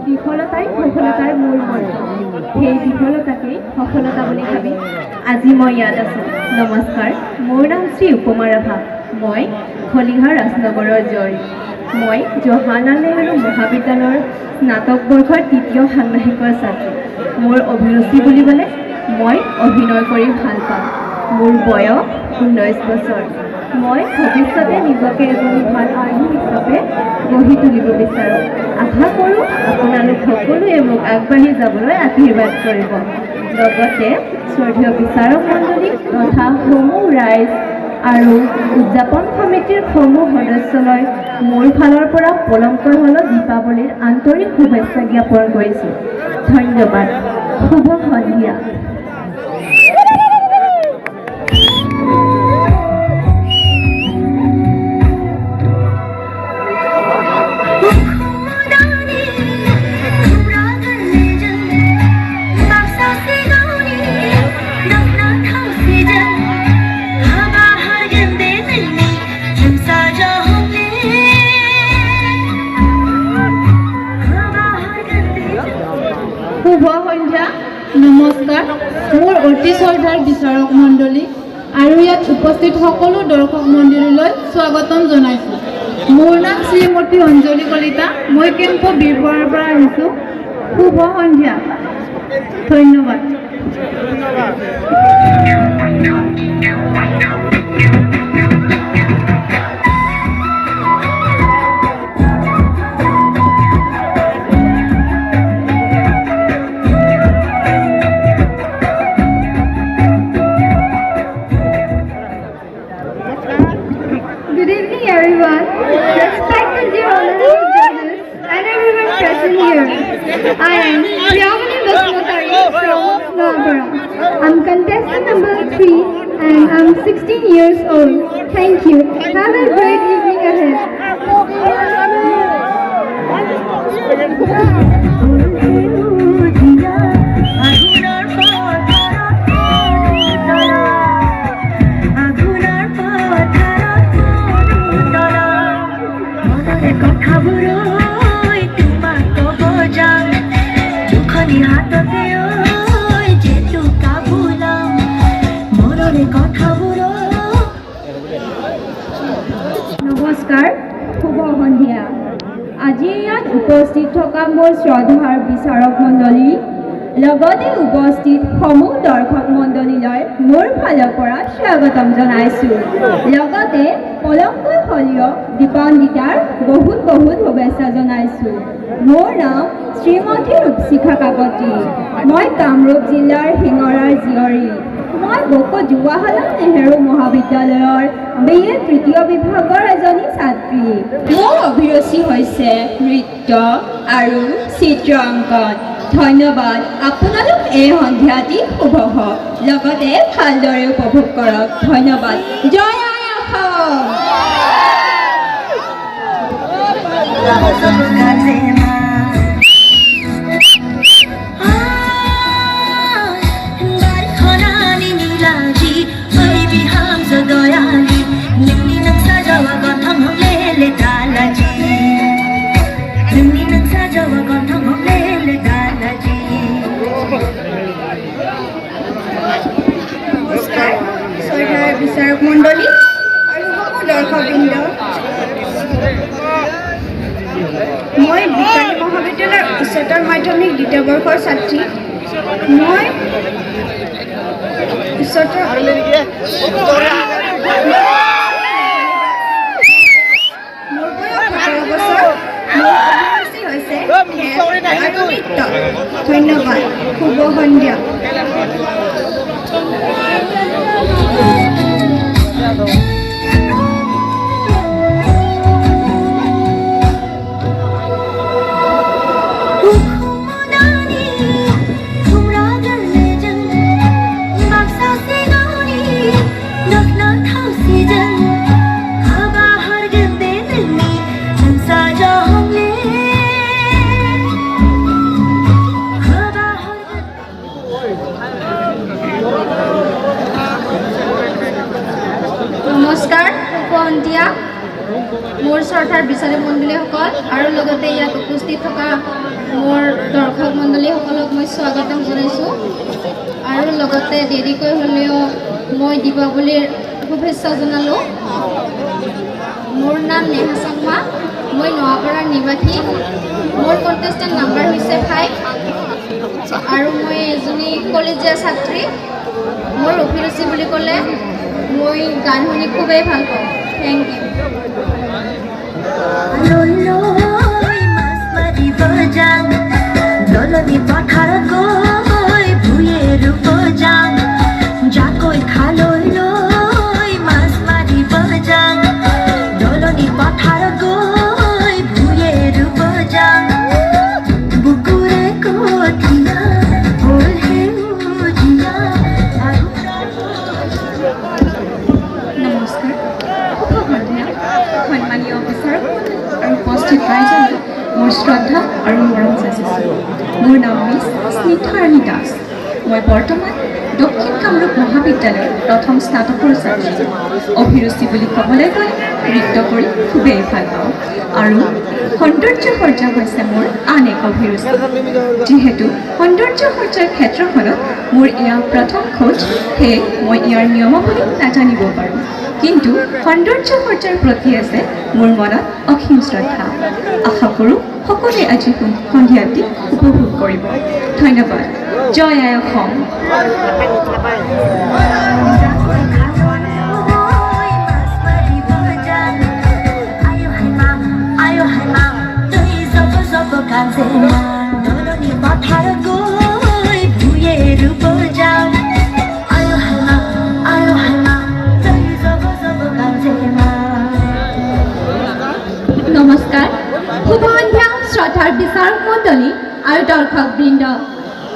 বিফলতাই সফলতাৰ মূল মন্ত্ৰ সেই বিফলতাকেই সফলতা বুলি ভাবি আজি মই ইয়াত আছোঁ। নমস্কাৰ, মোৰ নাম শ্ৰী উপমা ৰাভা। মই খলিহা ৰাজনগৰৰ জয়। মই জৱাহৰলাল নেহৰু মহাবিদ্যালয়ৰ স্নাতক বৰ্ষৰ ৩য় ষাণ্মাসিকৰ ছাত্ৰী। মোৰ অভিৰুচি বুলিবলৈ মই অভিনয় কৰি ভাল পাওঁ। মোৰ বয়স 19 বছৰ। মই ভৱিষ্যতে নিজকে এজন ভাল আৰ্মি হিচাপে গঢ়ি তুলিব বিচাৰোঁ। আশা কৰোঁ আপোনালোক সকলোৱে মোক আগবাঢ়ি যাবলৈ আশীৰ্বাদ কৰিব। লগতে শ্ৰদ্ধেয় বিচাৰক মণ্ডলী তথা সমূহ ৰাইজ আৰু উদযাপন সমিতিৰ সমূহ সদস্যলৈ মোৰ ফালৰ পৰা পলংকৰ হলত দীপাৱলীৰ আন্তৰিক শুভেচ্ছা জ্ঞাপন কৰিছোঁ। ধন্যবাদ। শুভ সন্ধিয়া। শুভ সন্ধ্যা। নমস্কাৰ, মোৰ অতি শ্ৰদ্ধাৰ বিচাৰক মণ্ডলী আৰু ইয়াত উপস্থিত সকলো দৰ্শক মণ্ডলীলৈ স্বাগতম জনাইছোঁ। মোৰ নাম শ্ৰীমতী অঞ্জলি কলিতা। মই কেম্প বীৰপুৰৰ পৰা আহিছোঁ। শুভ সন্ধ্যা। ধন্যবাদ। Good evening, everyone. Respected dear honorable judges and everyone present here. I am Priyamani Basmotari from Nagara. I'm contestant number 3 and I'm 16 years old. Thank you. Have a great evening ahead. নমস্কাৰ, শুভ সন্ধিয়া। আজি ইয়াত উপস্থিত থকা মোৰ শ্ৰদ্ধাৰ বিচাৰক মণ্ডলী লগতে উপস্থিত সমূহ দৰ্শক মণ্ডলীলৈ মোৰ ফালৰ পৰা স্বাগতম জনাইছোঁ। লগতে পলংকৈ হলীয় দীপান্বিতাৰ বহুত বহুত শুভেচ্ছা জনাইছোঁ। মোৰ নাম শ্ৰীমতী ৰূপশিখা কাকতি। মই কামৰূপ জিলাৰ শিঙৰাৰ জীয়ৰী। মই বকো জৱাহৰলাল নেহৰু মহাবিদ্যালয়ৰ BA তৃতীয় বিভাগৰ এজনী ছাত্ৰী। মোৰ অভিৰুচি হৈছে নৃত্য আৰু চিত্ৰাংকন। ধন্যবাদ। আপোনালোক এই সন্ধিয়াটি শুভ হওক, লগতে ভালদৰে উপভোগ কৰক। ধন্যবাদ। জয় আই অসম। বিচাৰক মণ্ডলী আৰু সকলো দৰ্শকবৃন্দ, মই বিজ্ঞানী মহাবিদ্যালয়ৰ উচ্চতৰ মাধ্যমিক 2য় বৰ্ষৰ ছাত্ৰী। মই উচ্চতৰ মোৰ বয়স 18 বছৰ। মোৰ অভিৰুচি হৈছে খেল আৰু নৃত্য। ধন্যবাদ। শুভ সন্ধ্যা। মোৰ শ্ৰদ্ধাৰ বিচাৰক মণ্ডলীসকল আৰু লগতে ইয়াত উপস্থিত থকা মোৰ দৰ্শক মণ্ডলীসকলক মই স্বাগতম জনাইছোঁ আৰু লগতে দেৰিকৈ হ'লেও মই দীপাৱলীৰ শুভেচ্ছা জনালোঁ। মোৰ নাম নেহা শৰ্মা, মই নৱাপাৰাৰ নিবাসী। মোৰ কণ্টেষ্টেণ্ট নাম্বাৰ হৈছে 5 আৰু মই এজনী কলেজীয়া ছাত্ৰী। মোৰ অভিৰুচি বুলি ক'লে মই গান শুনি খুবেই ভাল পাওঁ। Thank you. মোৰ শ্ৰদ্ধা আৰু মৰম যাচিছোঁ। মোৰ নাম মিছ স্নিগ্ধাৰাণী দাস। মই বৰ্তমান দক্ষিণ কামৰূপ মহাবিদ্যালয়ৰ প্ৰথম স্নাতকৰ ছাত্ৰী। অভিৰুচি বুলি ক'বলৈ গ'লে নৃত্য কৰি খুবেই ভাল পাওঁ আৰু সৌন্দৰ্য সজ্জা হৈছে মোৰ আন এক অভিৰুচি। যিহেতু সৌন্দৰ্য সজ্জাৰ ক্ষেত্ৰখনত মোৰ এয়া প্ৰথম খোজ, সেয়ে মই ইয়াৰ নিয়মাৱলী নাজানিব পাৰোঁ, কিন্তু সৌন্দৰ্য সজ্জাৰ প্ৰতি আছে মোৰ মনত অসীম শ্ৰদ্ধা। আশা কৰোঁ সকলোৱে আজি সন্ধিয়াটি উপভোগ কৰিব। ধন্যবাদ। জয় আই অসম। নমস্কাৰ, শুভ সন্ধ্যা শ্ৰদ্ধাৰ বিচাৰক মণ্ডলী আৰু দৰ্শকবৃন্দ।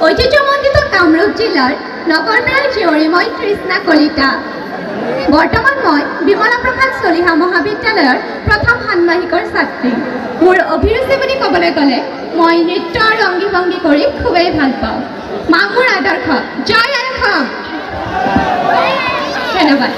ঐতিহ্যমণ্ডিত কামৰূপ জিলাৰ নগৰবেৰাৰ জীয়ৰী মই তৃষ্ণা কলিতা। বৰ্তমান মই বিমলা প্ৰসাদ চলিহা মহাবিদ্যালয়ৰ প্ৰথম ষান্মাসিকৰ ছাত্ৰী। মোৰ অভিৰুচি বুলি ক'বলৈ গ'লে মই নৃত্য আৰু অংগী ভংগী কৰি খুবেই ভাল পাওঁ। মা মোৰ আদৰ্শ। জয় আই অসম। ধন্যবাদ।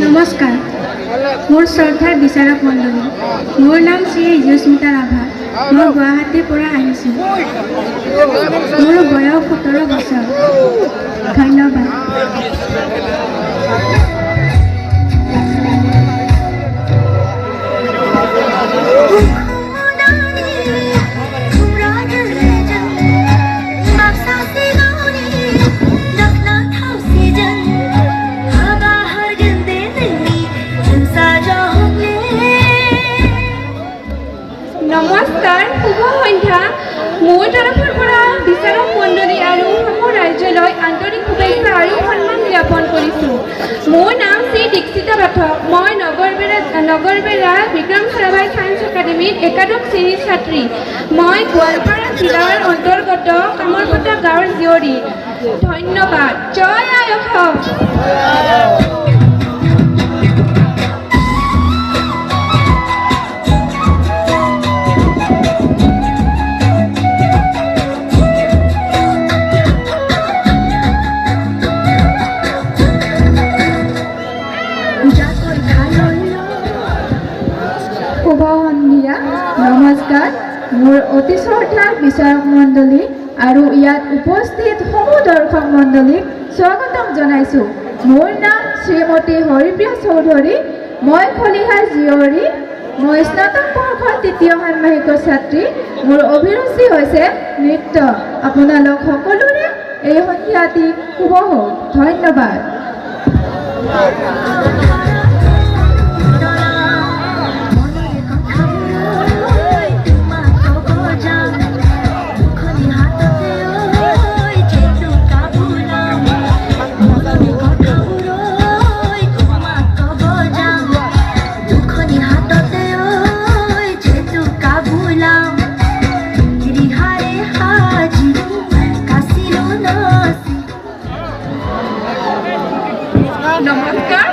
নমস্কাৰ, মোৰ শ্ৰদ্ধাৰ বিচাৰক মণ্ডলী। মোৰ নাম শ্ৰী জ্যোস্মিতা ৰাভা। মই গুৱাহাটীৰ পৰা আহিছোঁ। মোৰ বয়স 17 বছৰ। ধন্যবাদ। নমস্কাৰ, শুভ সন্ধ্যা। মোৰ তৰফৰ পৰা বিচাৰক মণ্ডলী আৰু মোৰ ৰাজ্যলৈ আন্তৰিক শুভেচ্ছা আৰু সন্মান জ্ঞাপন কৰিছোঁ। মোৰ নাম শ্ৰী দীক্ষিতা পাঠক। মই নগৰবেৰা বিক্ৰম সাৰাভাই ছায়েন্স একাডেমীত একাদশ শ্ৰেণীৰ ছাত্ৰী। মই গোৱালপাৰা জিলাৰ অন্তৰ্গত কামৰপতা গাঁৱৰ জীয়ৰী। ধন্যবাদ। জয় আই অসম। শুভ সন্ধিয়া। নমস্কাৰ, মোৰ অতি শ্ৰদ্ধাৰ বিচাৰক মণ্ডলী আৰু ইয়াত উপস্থিত সমূহ দৰ্শক মণ্ডলীক স্বাগতম জনাইছোঁ। মোৰ নাম শ্ৰীমতী হৰিপ্ৰিয়া চৌধুৰী। মই খলিহাৰ জীয়ৰী। মই স্নাতক বৰ্ষৰ 3য় ষান্মাসিকৰ ছাত্ৰী। মোৰ অভিৰুচি হৈছে নৃত্য। আপোনালোক সকলোৰে এই সন্ধিয়াটি শুভ হওক। ধন্যবাদ। নমস্কাৰ,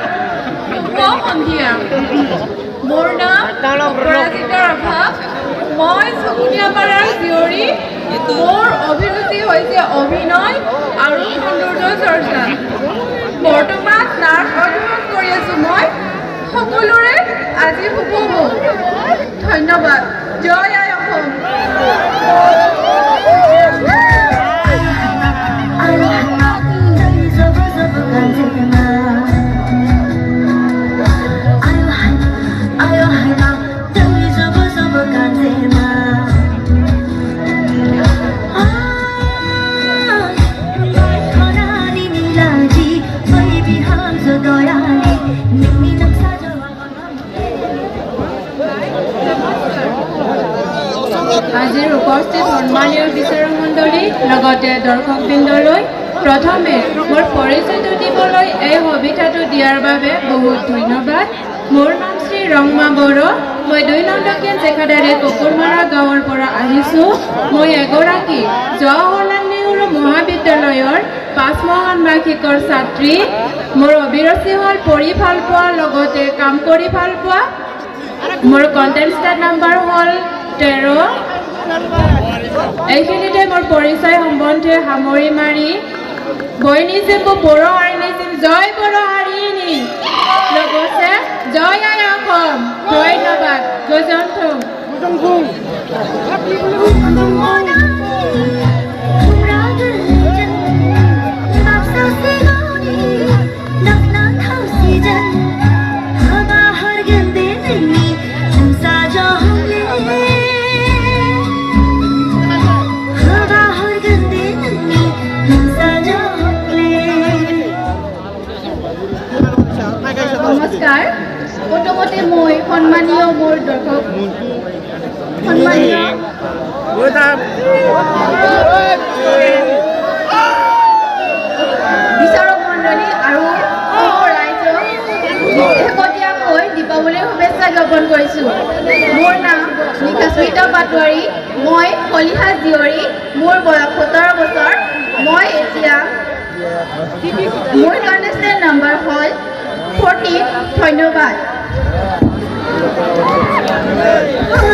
ভুগুনীয়াপাৰাৰ জীয়ৰী মোৰ অভিৰুচি হৈছে অভিনয় আৰু সৌন্দৰ্য চৰ্চা বৰ্তমান নাৰ্ছ অধ্যয়ন কৰি আছো মই সকলোৰে আজি শুভ হওক ধন্যবাদ জয় আই অসম আজিৰ উপস্থিত সন্মানীয় বিচাৰক মণ্ডলী লগতে দৰ্শকবৃন্দলৈ প্ৰথমে মোৰ পৰিচয়টো দিবলৈ এই সুবিধাটো দিয়াৰ বাবে বহুত ধন্যবাদ মোৰ নাম শ্ৰী ৰংমা বড়ো মই 2 নং দক্ষিণ জেখাদাৰী কুকুৰমাৰা গাঁৱৰ পৰা আহিছোঁ মই এগৰাকী জৱাহৰলাল নেহৰু মহাবিদ্যালয়ৰ 5 ষান্মাসিকৰ ছাত্ৰী মোৰ অভিৰুচি হ'ল পঢ়ি ভাল পোৱা লগতে কাম কৰি ভাল পোৱা মোৰ কণ্টেণ্ট ষ্টাৰ্ট নাম্বাৰ হ'ল 13 এইখিনিতে মোৰ পৰিচয় সম্বন্ধে সামৰি মাৰি বৈনিজিম বড়ো হাৰিনিজিম জয় বড়ো হাৰিনি লগতে জয় আই অসম ধন্যবাদ গোজন্থু নমস্কাৰ প্ৰথমতে মই সন্মানীয় মোৰ দৰ্শক সন্মানীয় বিচাৰক মণ্ডলী আৰু ৰাইজক শেহতীয়াকৈ দীপাৱলীৰ শুভেচ্ছা জ্ঞাপন কৰিছোঁ মোৰ নাম নিকাস্মিতা পাটোৱাৰী মই খলিহা জীয়ৰী মোৰ বয়স 17 বছৰ মই এতিয়া মোৰ কণ্টেষ্টেণ্ট নাম্বাৰ হ'ল 14 ধন্যবাদ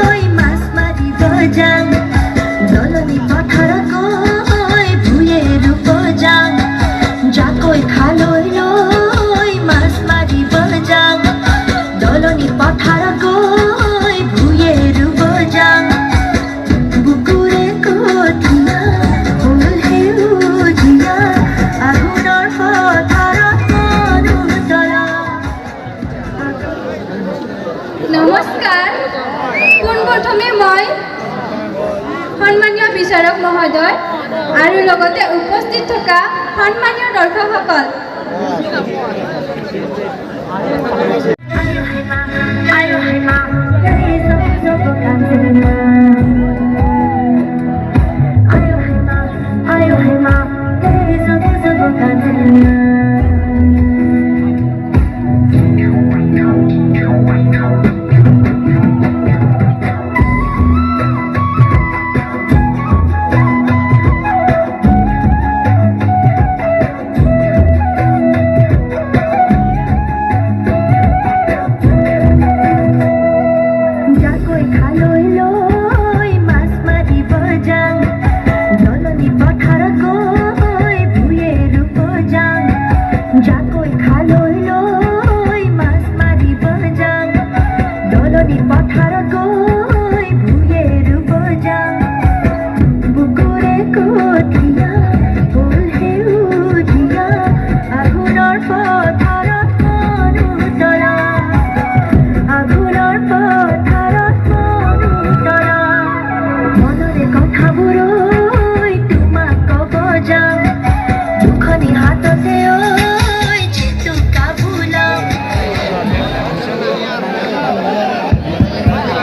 ঐ মাছ মাৰিব যাওঁ দলনি পথাৰত গৈ ভূঞে ৰুব যাওঁ জাকৈ খালৈ লৈ মাছ মাৰিব যাওঁ দলনি পথাৰত গৈ ভূঞে ৰুব যাওঁ বুকুৰে কঠিয়া ফুল সেউজীয়া আঘোণৰ পথাৰত নমস্কাৰ পোনপ্ৰথমে মই সন্মানীয় বিচাৰক মহোদয় আৰু লগতে উপস্থিত থকা সন্মানীয় দৰ্শকসকল I